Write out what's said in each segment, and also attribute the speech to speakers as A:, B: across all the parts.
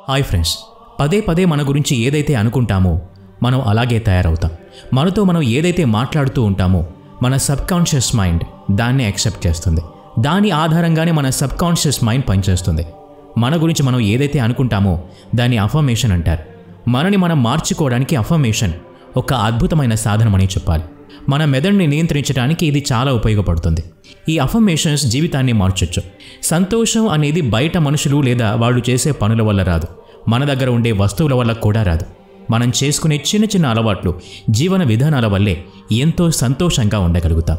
A: Hi friends, పదే పదే మన గురించి ఏదైతే అనుకుంటామో మనం అలాగే తయారవుతాం. మనతో మనం ఏదైతే మాట్లాడుతూ ఉంటామో మన సబ్కాన్షియస్ మైండ్ దాన్ని యాక్సెప్ట్ చేస్తుంది. దాని ఆధారంగానే మన సబ్కాన్షియస్ మైండ్ పనిచేస్తుంది. మన గురించి మనం ఏదైతే అనుకుంటామో దాన్ని అఫర్మేషన్ అంటారు. మనని మనం మార్చుకోవడానికి అఫర్మేషన్ ఒక అద్భుతమైన సాధనమని చెప్పాలి. మన మెదడుని నియంత్రించడానికి ఇది చాలా ఉపయోగపడుతుంది. ఈ అఫర్మేషన్స్ జీవితాన్ని మార్చొచ్చు. సంతోషం అనేది బయట మనుషులు లేదా వాళ్ళు చేసే పనుల వల్ల రాదు. మన దగ్గర ఉండే వస్తువుల వల్ల కూడా రాదు. మనం చేసుకునే చిన్న చిన్న అలవాట్లు, జీవన విధానాల వల్లే ఎంతో సంతోషంగా ఉండగలుగుతాం.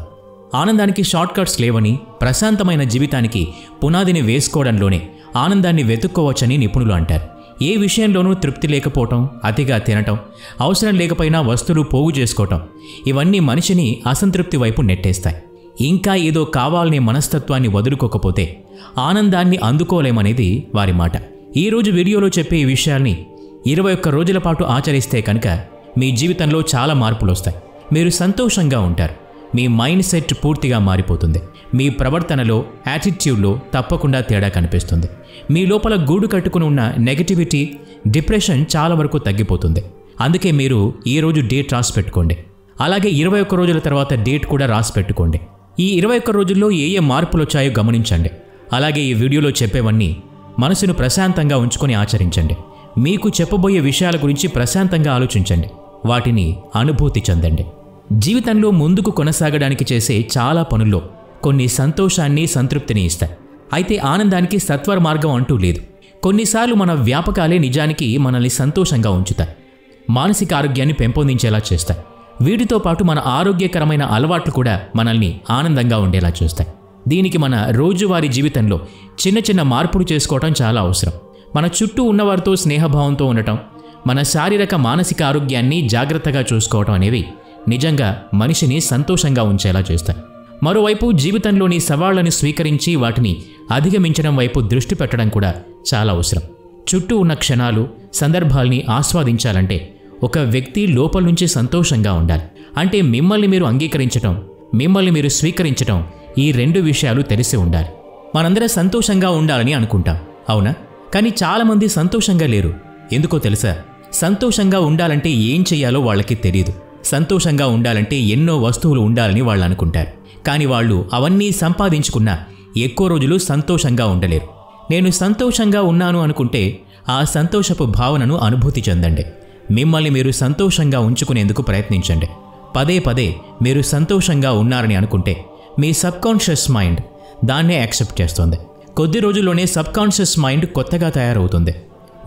A: ఆనందానికి షార్ట్ కట్స్ లేవని, ప్రశాంతమైన జీవితానికి పునాదిని వేసుకోవడంలోనే ఆనందాన్ని వెతుక్కోవచ్చని నిపుణులు అంటారు. ఏ విషయంలోనూ తృప్తి లేకపోవటం, అతిగా తినటం, అవసరం లేకపోయినా వస్తువులు పోగు చేసుకోవటం ఇవన్నీ మనిషిని అసంతృప్తి వైపు నెట్టేస్తాయి. ఇంకా ఏదో కావాలనే మనస్తత్వాన్ని వదులుకోకపోతే ఆనందాన్ని అందుకోలేమనేది వారి మాట. ఈరోజు వీడియోలో చెప్పే ఈ విషయాల్ని 21 రోజుల పాటు ఆచరిస్తే కనుక మీ జీవితంలో చాలా మార్పులు వస్తాయి. మీరు సంతోషంగా ఉంటారు. మీ మైండ్ సెట్ పూర్తిగా మారిపోతుంది. మీ ప్రవర్తనలో, యాటిట్యూడ్లో తప్పకుండా తేడా కనిపిస్తుంది. మీ లోపల గూడు కట్టుకుని ఉన్న నెగటివిటీ, డిప్రెషన్ చాలా వరకు తగ్గిపోతుంది. అందుకే మీరు ఈరోజు డేట్ రాసి పెట్టుకోండి. అలాగే 21 రోజుల తర్వాత డేట్ కూడా రాసి పెట్టుకోండి. ఈ 21 రోజుల్లో ఏ మార్పులు వచ్చాయో గమనించండి. అలాగే ఈ వీడియోలో చెప్పేవన్నీ మనసును ప్రశాంతంగా ఉంచుకొని ఆచరించండి. మీకు చెప్పబోయే విషయాల గురించి ప్రశాంతంగా ఆలోచించండి. వాటిని అనుభూతి చెందండి. జీవితంలో ముందుకు కొనసాగడానికి చేసే చాలా పనుల్లో కొన్ని సంతోషాన్ని, సంతృప్తిని ఇస్తాయి. అయితే ఆనందానికి సత్వర మార్గం అంటూ లేదు. కొన్నిసార్లు మన వ్యాపకాలే నిజానికి మనల్ని సంతోషంగా ఉంచుతాయి. మానసిక ఆరోగ్యాన్ని పెంపొందించేలా చేస్తాయి. వీటితో పాటు మన ఆరోగ్యకరమైన అలవాట్లు కూడా మనల్ని ఆనందంగా ఉండేలా చేస్తాయి. దీనికి మన రోజువారీ జీవితంలో చిన్న చిన్న మార్పులు చేసుకోవటం చాలా అవసరం. మన చుట్టూ ఉన్నవారితో స్నేహభావంతో ఉండటం, మన శారీరక, మానసిక ఆరోగ్యాన్ని జాగ్రత్తగా చూసుకోవటం అనేవి నిజంగా మనిషిని సంతోషంగా ఉంచేలా చేస్తాయి. మరోవైపు జీవితంలోని సవాళ్లను స్వీకరించి వాటిని అధిగమించడం వైపు దృష్టి పెట్టడం కూడా చాలా అవసరం. చుట్టూ ఉన్న క్షణాలు, సందర్భాల్ని ఆస్వాదించాలంటే ఒక వ్యక్తి లోపల నుంచి సంతోషంగా ఉండాలి. అంటే మిమ్మల్ని మీరు అంగీకరించటం, మిమ్మల్ని మీరు స్వీకరించటం, ఈ 2 విషయాలు తెలిసి ఉండాలి. మనందరం సంతోషంగా ఉండాలని అనుకుంటాం, అవునా? కానీ చాలామంది సంతోషంగా లేరు. ఎందుకో తెలుసా? సంతోషంగా ఉండాలంటే ఏం చెయ్యాలో వాళ్ళకి తెలియదు. సంతోషంగా ఉండాలంటే ఎన్నో వస్తువులు ఉండాలని వాళ్ళు అనుకుంటారు. కానీ వాళ్ళు అవన్నీ సంపాదించుకున్నా ఎక్కువ రోజులు సంతోషంగా ఉండలేరు. నేను సంతోషంగా ఉన్నాను అనుకుంటే ఆ సంతోషపు భావనను అనుభూతి చెందండి. మిమ్మల్ని మీరు సంతోషంగా ఉంచుకునేందుకు ప్రయత్నించండి. పదే పదే మీరు సంతోషంగా ఉన్నారని అనుకుంటే మీ సబ్కాన్షియస్ మైండ్ దాన్నే యాక్సెప్ట్ చేస్తుంది. కొద్ది రోజుల్లోనే సబ్కాన్షియస్ మైండ్ కొత్తగా తయారవుతుంది.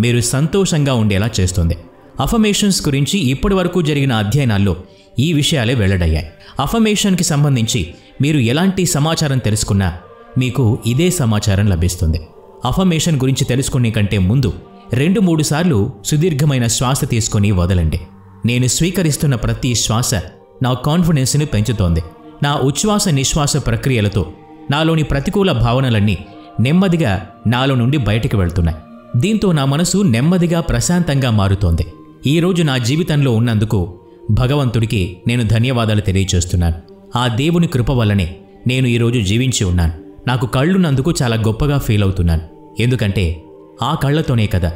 A: మీరు సంతోషంగా ఉండేలా చేస్తుంది. అఫర్మేషన్స్ గురించి ఇప్పటి వరకు జరిగిన అధ్యయనాల్లో ఈ విషయాలే వెల్లడయ్యాయి. అఫర్మేషన్కి సంబంధించి మీరు ఎలాంటి సమాచారం తెలుసుకున్నా మీకు ఇదే సమాచారం లభిస్తుంది. అఫర్మేషన్ గురించి తెలుసుకునే కంటే ముందు 2-3 సార్లు సుదీర్ఘమైన శ్వాస తీసుకొని వదలండి. నేను స్వీకరిస్తున్న ప్రతి శ్వాస నా కాన్ఫిడెన్స్ని పెంచుతోంది. నా ఉచ్ఛ్వాస నిశ్వాస ప్రక్రియలతో నాలోని ప్రతికూల భావనలన్నీ నెమ్మదిగా నాలో నుండి బయటికి వెళ్తున్నాయి. దీంతో నా మనసు నెమ్మదిగా ప్రశాంతంగా మారుతోంది. ఈరోజు నా జీవితంలో ఉన్నందుకు భగవంతుడికి నేను ధన్యవాదాలు తెలియచేస్తున్నాను. ఆ దేవుని కృప వల్లనే నేను ఈరోజు జీవించి ఉన్నాను. నాకు కళ్ళున్నందుకు చాలా గొప్పగా ఫీల్ అవుతున్నాను. ఎందుకంటే ఆ కళ్ళతోనే కదా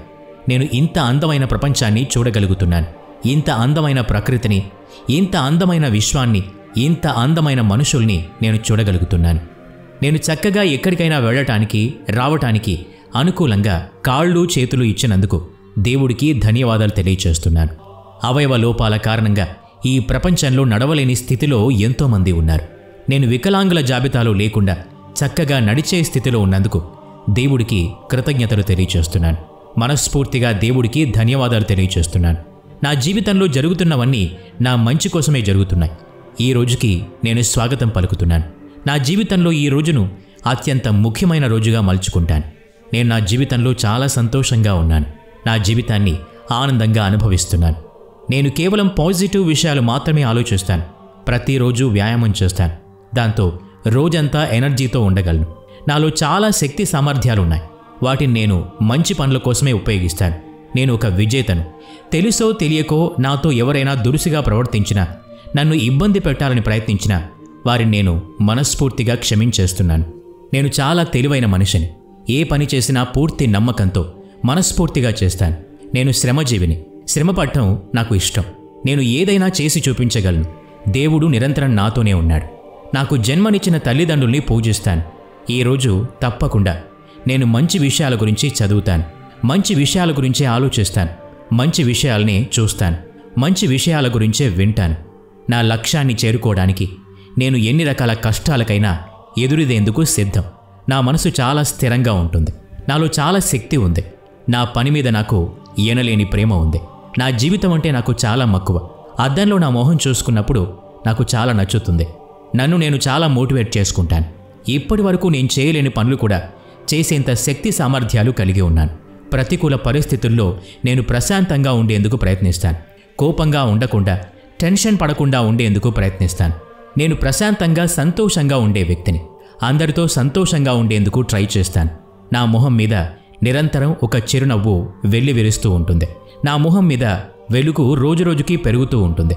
A: నేను ఇంత అందమైన ప్రపంచాన్ని చూడగలుగుతున్నాను. ఇంత అందమైన ప్రకృతిని, ఇంత అందమైన విశ్వాన్ని, ఇంత అందమైన మనుషుల్ని నేను చూడగలుగుతున్నాను. నేను చక్కగా ఎక్కడికైనా వెళ్ళటానికి, రావటానికి అనుకూలంగా కాళ్ళు, చేతులు ఇచ్చినందుకు దేవుడికి ధన్యవాదాలు తెలియచేస్తున్నాను. అవయవ లోపాల కారణంగా ఈ ప్రపంచంలో నడవలేని స్థితిలో ఎంతోమంది ఉన్నారు. నేను వికలాంగుల జాబితాలో లేకుండా చక్కగా నడిచే స్థితిలో ఉన్నందుకు దేవుడికి కృతజ్ఞతలు తెలియచేస్తున్నాను. మనస్ఫూర్తిగా దేవుడికి ధన్యవాదాలు తెలియచేస్తున్నాను. నా జీవితంలో జరుగుతున్నవన్నీ నా మంచి కోసమే జరుగుతున్నాయి. ఈ రోజుకి నేను స్వాగతం పలుకుతున్నాను. నా జీవితంలో ఈ రోజును అత్యంత ముఖ్యమైన రోజుగా మలుచుకుంటాను. నేను నా జీవితంలో చాలా సంతోషంగా ఉన్నాను. నా జీవితాన్ని ఆనందంగా అనుభవిస్తున్నాను. నేను కేవలం పాజిటివ్ విషయాలు మాత్రమే ఆలోచిస్తాను. ప్రతిరోజు వ్యాయామం చేస్తాను. దాంతో రోజంతా ఎనర్జీతో ఉండగలను. నాలో చాలా శక్తి సామర్థ్యాలున్నాయి. వాటిని నేను మంచి పనుల కోసమే ఉపయోగిస్తాను. నేను ఒక విజేతను. తెలుసో తెలియకో నాతో ఎవరైనా దురుసుగా ప్రవర్తించినా, నన్ను ఇబ్బంది పెట్టాలని ప్రయత్నించినా వారిని నేను మనస్ఫూర్తిగా క్షమించేస్తున్నాను. నేను చాలా తెలివైన మనిషిని. ఏ పని చేసినా పూర్తి నమ్మకంతో మనస్ఫూర్తిగా చేస్తాను. నేను శ్రమజీవిని. శ్రమపడటం నాకు ఇష్టం. నేను ఏదైనా చేసి చూపించగలను. దేవుడు నిరంతరం నాతోనే ఉన్నాడు. నాకు జన్మనిచ్చిన తల్లిదండ్రుల్ని పూజిస్తాను. ఈరోజు తప్పకుండా నేను మంచి విషయాల గురించి చదువుతాను. మంచి విషయాల గురించే ఆలోచిస్తాను. మంచి విషయాలనే చూస్తాను. మంచి విషయాల గురించే వింటాను. నా లక్ష్యాన్ని చేరుకోవడానికి నేను ఎన్ని రకాల కష్టాలకైనా ఎదురుదేందుకు సిద్ధం. నా మనసు చాలా స్థిరంగా ఉంటుంది. నాలో చాలా శక్తి ఉంది. నా పని మీద నాకు ఎనలేని ప్రేమ ఉంది. నా జీవితం అంటే నాకు చాలా మక్కువ. అద్దంలో నా మొహం చూసుకున్నప్పుడు నాకు చాలా నచ్చుతుంది. నన్ను నేను చాలా మోటివేట్ చేసుకుంటాను. ఇప్పటి వరకు నేను చేయలేని పనులు కూడా చేసేంత శక్తి సామర్థ్యాలు కలిగి ఉన్నాను. ప్రతికూల పరిస్థితుల్లో నేను ప్రశాంతంగా ఉండేందుకు ప్రయత్నిస్తాను. కోపంగా ఉండకుండా, టెన్షన్ పడకుండా ఉండేందుకు ప్రయత్నిస్తాను. నేను ప్రశాంతంగా, సంతోషంగా ఉండే వ్యక్తిని. అందరితో సంతోషంగా ఉండేందుకు ట్రై చేస్తాను. నా మొహం మీద నిరంతరం ఒక చిరునవ్వు వెల్లివిరుస్తూ ఉంటుంది. నా మొహం మీద వెలుగు రోజురోజుకి పెరుగుతూ ఉంటుంది.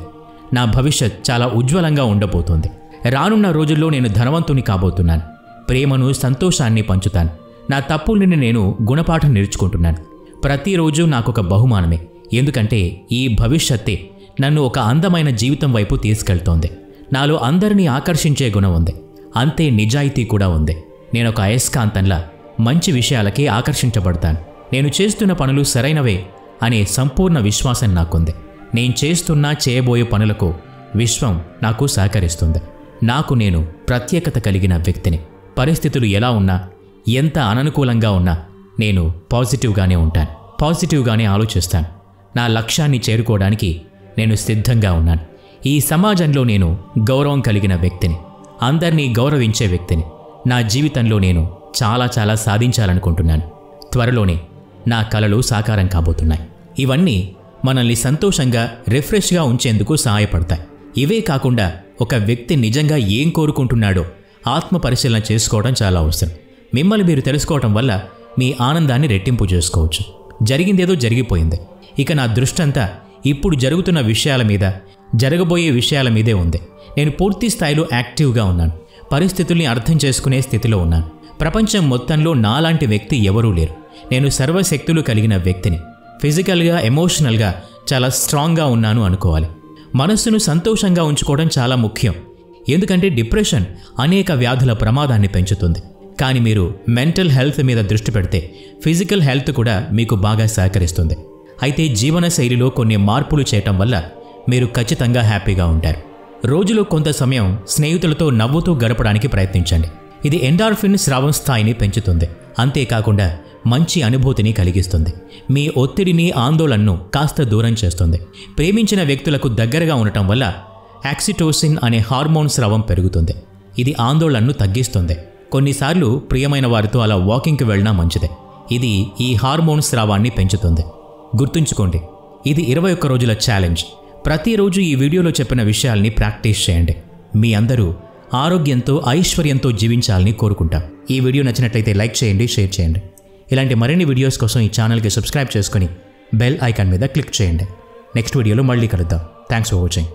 A: నా భవిష్యత్ చాలా ఉజ్వలంగా ఉండబోతోంది. రానున్న రోజుల్లో నేను ధనవంతుని కాబోతున్నాను. ప్రేమను, సంతోషాన్ని పంచుతాను. నా తప్పుల్ని నేను గుణపాఠం నేర్చుకుంటున్నాను. ప్రతిరోజు నాకొక బహుమానమే. ఎందుకంటే ఈ భవిష్యత్తే నన్ను ఒక అందమైన జీవితం వైపు తీసుకెళ్తోంది. నాలో అందరినీ ఆకర్షించే గుణం ఉంది. అంతే నిజాయితీ కూడా ఉంది. నేనొక అయస్కాంతంలా మంచి విషయాలకి ఆకర్షించబడతాను. నేను చేస్తున్న పనులు సరైనవే అనే సంపూర్ణ విశ్వాసం నాకుంది. నేను చేస్తున్నా చేయబోయే పనులకు విశ్వం నాకు సహకరిస్తుంది. నాకు నేను ప్రత్యేకత కలిగిన వ్యక్తిని. పరిస్థితులు ఎలా ఉన్నా, ఎంత అననుకూలంగా ఉన్నా నేను పాజిటివ్గానే ఉంటాను. పాజిటివ్గానే ఆలోచిస్తాను. నా లక్ష్యాన్ని చేరుకోవడానికి నేను సిద్ధంగా ఉన్నాను. ఈ సమాజంలో నేను గౌరవం కలిగిన వ్యక్తిని. అందరినీ గౌరవించే వ్యక్తిని. నా జీవితంలో నేను చాలా సాధించాలనుకుంటున్నాను. త్వరలోనే నా కలలు సాకారం కాబోతున్నాయి. ఇవన్నీ మనల్ని సంతోషంగా, రిఫ్రెష్గా ఉంచేందుకు సహాయపడతాయి. ఇవే కాకుండా ఒక వ్యక్తి నిజంగా ఏం కోరుకుంటున్నాడో ఆత్మ పరిశీలన చేసుకోవడం చాలా అవసరం. మిమ్మల్ని మీరు తెలుసుకోవటం వల్ల మీ ఆనందాన్ని రెట్టింపు చేసుకోవచ్చు. జరిగిందేదో జరిగిపోయింది. ఇక నా దృష్టంతా ఇప్పుడు జరుగుతున్న విషయాల మీద, జరగబోయే విషయాల మీదే ఉంది. నేను పూర్తి స్థాయిలో యాక్టివ్గా ఉన్నాను. పరిస్థితుల్ని అర్థం చేసుకునే స్థితిలో ఉన్నాను. ప్రపంచం మొత్తంలో నాలాంటి వ్యక్తి ఎవరూ లేరు. నేను సర్వశక్తులు కలిగిన వ్యక్తిని. ఫిజికల్గా, ఎమోషనల్గా చాలా స్ట్రాంగ్గా ఉన్నాను అనుకోవాలి. మనస్సును సంతోషంగా ఉంచుకోవడం చాలా ముఖ్యం. ఎందుకంటే డిప్రెషన్ అనేక వ్యాధుల ప్రమాదాన్ని పెంచుతుంది. కానీ మీరు మెంటల్ హెల్త్ మీద దృష్టి పెడితే ఫిజికల్ హెల్త్ కూడా మీకు బాగా సహకరిస్తుంది. అయితే జీవన శైలిలో కొన్ని మార్పులు చేయటం వల్ల మీరు ఖచ్చితంగా హ్యాపీగా ఉంటారు. రోజులో కొంత సమయం స్నేహితులతో నవ్వుతూ గడపడానికి ప్రయత్నించండి. ఇది ఎండార్ఫిన్ స్రావం స్థాయిని పెంచుతుంది. అంతేకాకుండా మంచి అనుభూతిని కలిగిస్తుంది. మీ ఒత్తిడిని, ఆందోళనను కాస్త దూరం చేస్తుంది. ప్రేమించిన వ్యక్తులకు దగ్గరగా ఉండటం వల్ల ఆక్సిటోసిన్ అనే హార్మోన్ స్రావం పెరుగుతుంది. ఇది ఆందోళనను తగ్గిస్తుంది. కొన్నిసార్లు ప్రియమైన వారితో అలా వాకింగ్కి వెళ్ళినా మంచిదే. ఇది ఈ హార్మోన్ స్రావాన్ని పెంచుతుంది. గుర్తుంచుకోండి, ఇది 21 రోజుల ఛాలెంజ్. ప్రతిరోజు ఈ వీడియోలో చెప్పిన విషయాల్ని ప్రాక్టీస్ చేయండి. మీ అందరూ ఆరోగ్యంతో, ఐశ్వర్యంతో జీవించాలని కోరుకుంటాం. ఈ వీడియో నచ్చినట్లయితే లైక్ చేయండి, షేర్ చేయండి. ఇలాంటి మరిన్ని వీడియోస్ కోసం ఈ ఛానల్కి సబ్స్క్రైబ్ చేసుకొని బెల్ ఐకాన్ మీద క్లిక్ చేయండి. నెక్స్ట్ వీడియోలో మళ్ళీ కలుద్దాం. Thanks for watching.